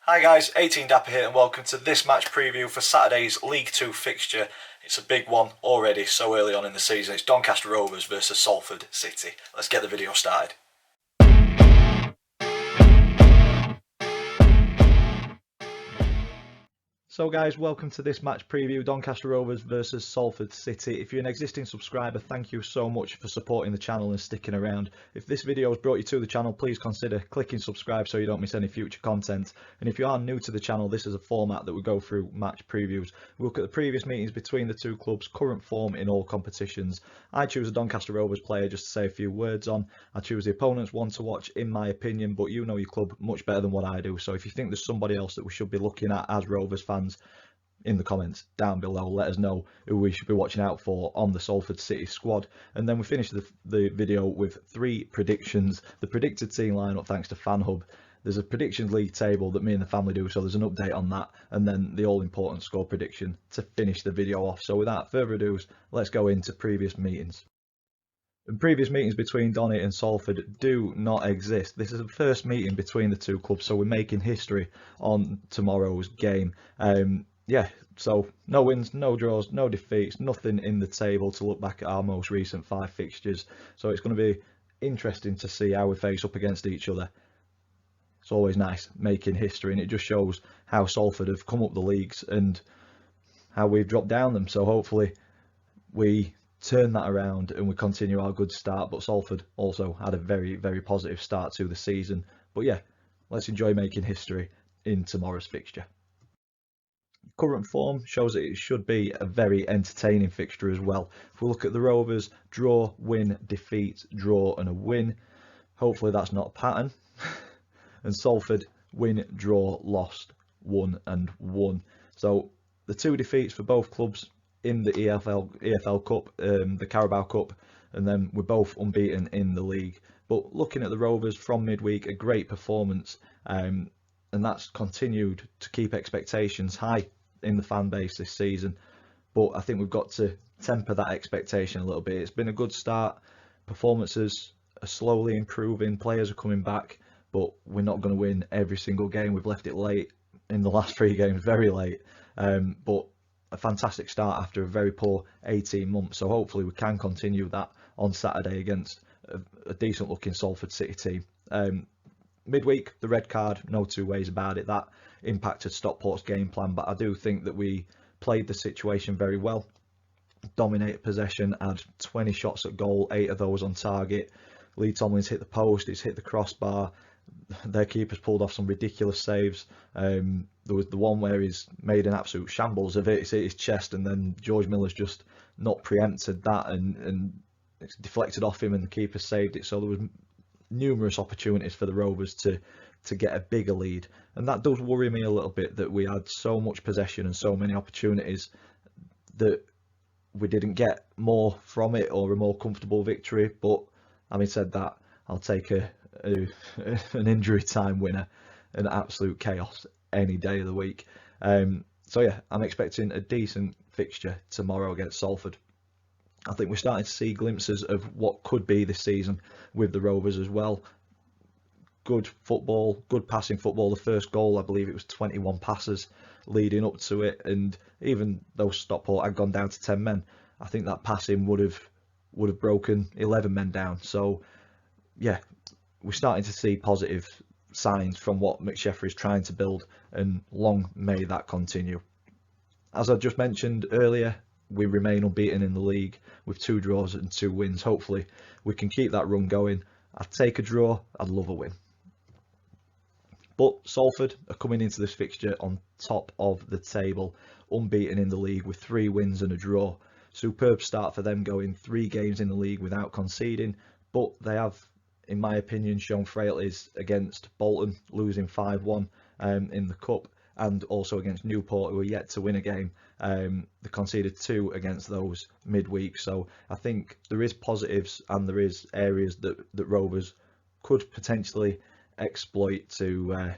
Hi guys, 18 Dapper here and welcome to this match preview for Saturday's League 2 fixture. It's a big one already so early on in the season. It's Doncaster Rovers versus Salford City. Let's get the video started. So guys, welcome to this match preview, Doncaster Rovers versus Salford City. If you're an existing subscriber, thank you so much for supporting the channel and sticking around. If this video has brought you to the channel, please consider clicking subscribe so you don't miss any future content. And if you are new to the channel, this is a format that we go through match previews. We look at the previous meetings between the two clubs, current form in all competitions. I choose a Doncaster Rovers player just to say a few words on. I choose the opponent's one to watch in my opinion, but you know your club much better than what I do. So if you think there's somebody else that we should be looking at as Rovers fans, in the comments down below, let us know who we should be watching out for on the Salford City squad. And then we finish the video with three predictions, the predicted team lineup thanks to FanHub. There's a predictions league table that me and the family do, so there's an update on that, and then the all-important score prediction to finish the video off. So without further ado, let's go into previous meetings. And previous meetings between Donny and Salford do not exist. This is the first meeting between the two clubs, so we're making history on tomorrow's game. Yeah, so no wins, no draws, no defeats, nothing in the table to look back at our most recent 5 fixtures. So it's going to be interesting to see how we face up against each other. It's always nice making history, and it just shows how Salford have come up the leagues and how we've dropped down them. So hopefully we turn that around and we continue our good start. But Salford also had a very, very positive start to the season. But yeah, let's enjoy making history in tomorrow's fixture. Current form shows that it should be a very entertaining fixture as well. If we look at the Rovers, draw, win, defeat, draw and a win. Hopefully that's not a pattern. And Salford, win, draw, lost, 1 and 1. So the 2 defeats for both clubs in the EFL Cup, the Carabao Cup, and then we're both unbeaten in the league. But looking at the Rovers from midweek, a great performance, and that's continued to keep expectations high in the fan base this season. But I think we've got to temper that expectation a little bit. It's been a good start. Performances are slowly improving. Players are coming back, but we're not going to win every single game. We've left it late in the last 3 games, very late. But a fantastic start after a very poor 18 months. So hopefully we can continue that on Saturday against a decent looking Salford City team. Midweek, the red card, no two ways about it. That impacted Stockport's game plan, but I do think that we played the situation very well. Dominated possession, had 20 shots at goal, 8 of those on target. Lee Tomlin's hit the post, he's hit the crossbar. Their keeper's pulled off some ridiculous saves. There was the one where he's made an absolute shambles of it. It's hit his chest, and then George Miller's just not preempted that, and it's deflected off him, and the keeper saved it. So there was numerous opportunities for the Rovers to get a bigger lead, and that does worry me a little bit, that we had so much possession and so many opportunities that we didn't get more from it or a more comfortable victory. But having said that, I'll take an injury time winner, an absolute chaos any day of the week. So yeah, I'm expecting a decent fixture tomorrow against Salford. I think we're starting to see glimpses of what could be this season with the Rovers as well. Good football, good passing football. The first goal, I believe it was 21 passes leading up to it, and even though Stockport had gone down to 10 men, I think that passing would have broken 11 men down. So yeah, we're starting to see positive signs from what McSheffrey is trying to build, and long may that continue. As I just mentioned earlier, we remain unbeaten in the league with 2 draws and 2 wins. Hopefully we can keep that run going. I'd take a draw, I'd love a win. But Salford are coming into this fixture on top of the table, unbeaten in the league with 3 wins and a draw. Superb start for them, going 3 games in the league without conceding, but they have, in my opinion, shown frailties against Bolton, losing 5-1 in the Cup, and also against Newport, who are yet to win a game. They conceded 2 against those midweek. So I think there is positives, and there is areas that Rovers could potentially exploit to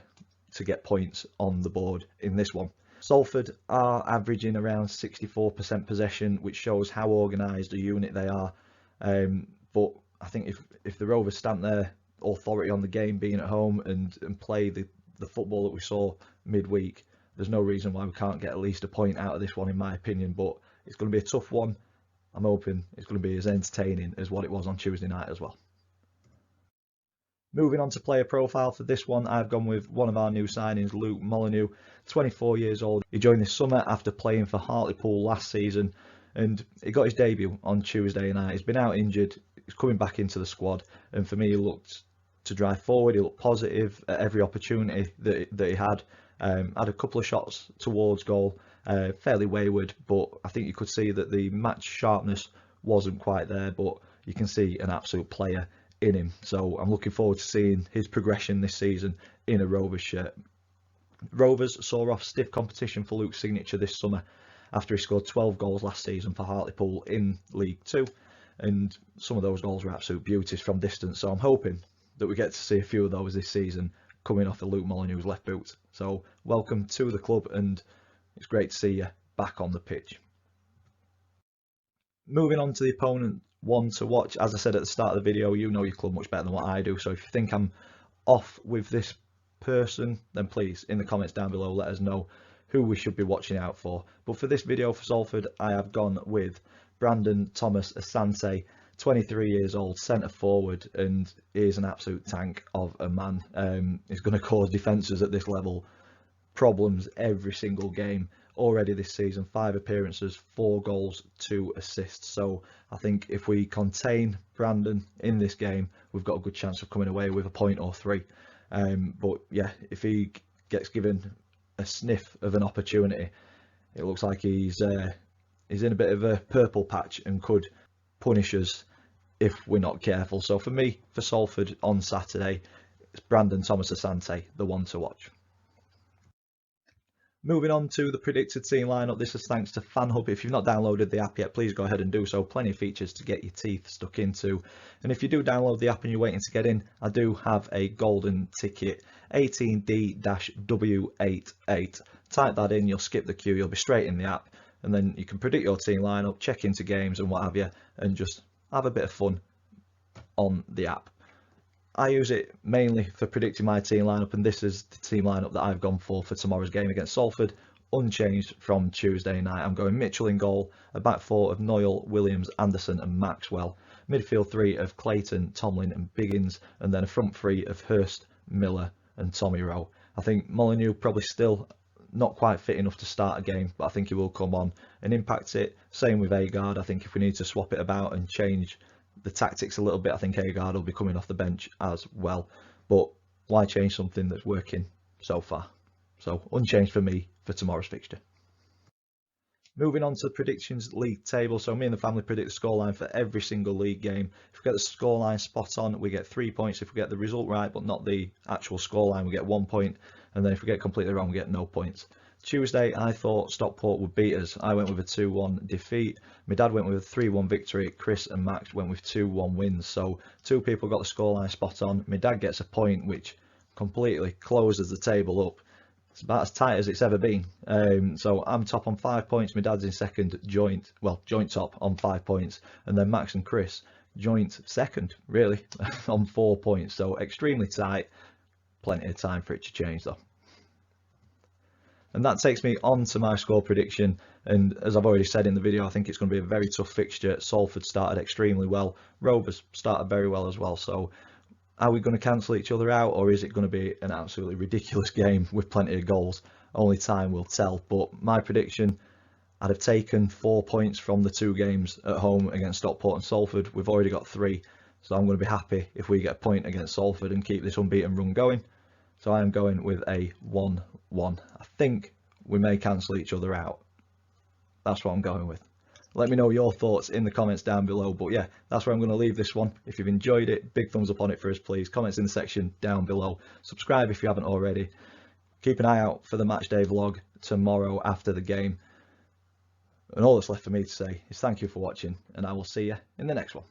get points on the board in this one. Salford are averaging around 64% possession, which shows how organised a unit they are. But I think if the Rovers stamp their authority on the game, being at home, and play the football that we saw midweek. There's no reason why we can't get at least a point out of this one, in my opinion, but it's going to be a tough one. I'm hoping it's going to be as entertaining as what it was on Tuesday night as well. Moving on to player profile for this one, I've gone with one of our new signings, Luke Molyneux, 24 years old. He joined this summer after playing for Hartlepool last season, and he got his debut on Tuesday night. He's been out injured, he's coming back into the squad, and for me he looked to drive forward, he looked positive at every opportunity that he had. Had a couple of shots towards goal, fairly wayward, but I think you could see that the match sharpness wasn't quite there, but you can see an absolute player in him. So I'm looking forward to seeing his progression this season in a Rovers shirt. Rovers saw off stiff competition for Luke's signature this summer after he scored 12 goals last season for Hartlepool in League 2, and some of those goals were absolute beauties from distance, so I'm hoping that we get to see a few of those this season coming off of Luke Molyneux's left boot. So welcome to the club, and it's great to see you back on the pitch. Moving on to the opponent one to watch. As I said at the start of the video, you know your club much better than what I do, so if you think I'm off with this person, then please in the comments down below let us know who we should be watching out for. But for this video for Salford, I have gone with Brandon Thomas Asante, 23 years old, centre forward, and is an absolute tank of a man. He's going to cause defences at this level problems every single game already this season. 5 appearances, 4 goals, 2 assists. So I think if we contain Brandon in this game, we've got a good chance of coming away with a point or 3. But yeah, if he gets given a sniff of an opportunity, it looks like he's in a bit of a purple patch and could punish us if we're not careful. So for me, for Salford on Saturday, it's Brandon Thomas Asante, the one to watch. Moving on to the predicted team lineup, this is thanks to FanHub. If you've not downloaded the app yet, please go ahead and do so. Plenty of features to get your teeth stuck into. And if you do download the app and you're waiting to get in, I do have a golden ticket, 18D-W88. Type that in, you'll skip the queue, you'll be straight in the app, and then you can predict your team lineup, check into games and what have you, and just have a bit of fun on the app. I use it mainly for predicting my team lineup, and this is the team lineup that I've gone for tomorrow's game against Salford, unchanged from Tuesday night. I'm going Mitchell in goal, a back 4 of Noyle, Williams, Anderson and Maxwell, midfield 3 of Clayton, Tomlin and Biggins, and then a front 3 of Hurst, Miller and Tommy Rowe. I think Molyneux probably still not quite fit enough to start a game, but I think he will come on and impact it. Same with Agard. I think if we need to swap it about and change the tactics a little bit, I think Agard will be coming off the bench as well. But why change something that's working so far? So unchanged for me for tomorrow's fixture. Moving on to the predictions league table. So me and the family predict the scoreline for every single league game. If we get the scoreline spot on, we get 3 points. If we get the result right but not the actual scoreline, we get 1 point. And then if we get completely wrong, we get no points. Tuesday, I thought Stockport would beat us. I went with a 2-1 defeat. My dad went with a 3-1 victory. Chris and Max went with 2-1 wins. So 2 people got the scoreline spot on. My dad gets a point, which completely closes the table up. It's about as tight as it's ever been. So I'm top on 5 points. My dad's in second, joint top on 5 points. And then Max and Chris, joint second, really, on 4 points. So extremely tight. Plenty of time for it to change, though. And that takes me on to my score prediction. And as I've already said in the video, I think it's going to be a very tough fixture. Salford started extremely well. Rovers started very well as well. So are we going to cancel each other out, or is it going to be an absolutely ridiculous game with plenty of goals? Only time will tell. But my prediction, I'd have taken 4 points from the 2 games at home against Stockport and Salford. We've already got 3. So I'm going to be happy if we get a point against Salford and keep this unbeaten run going. So I am going with a 1-1. I think we may cancel each other out. That's what I'm going with. Let me know your thoughts in the comments down below. But yeah, that's where I'm going to leave this one. If you've enjoyed it, big thumbs up on it for us, please. Comments in the section down below. Subscribe if you haven't already. Keep an eye out for the matchday vlog tomorrow after the game. And all that's left for me to say is thank you for watching, and I will see you in the next one.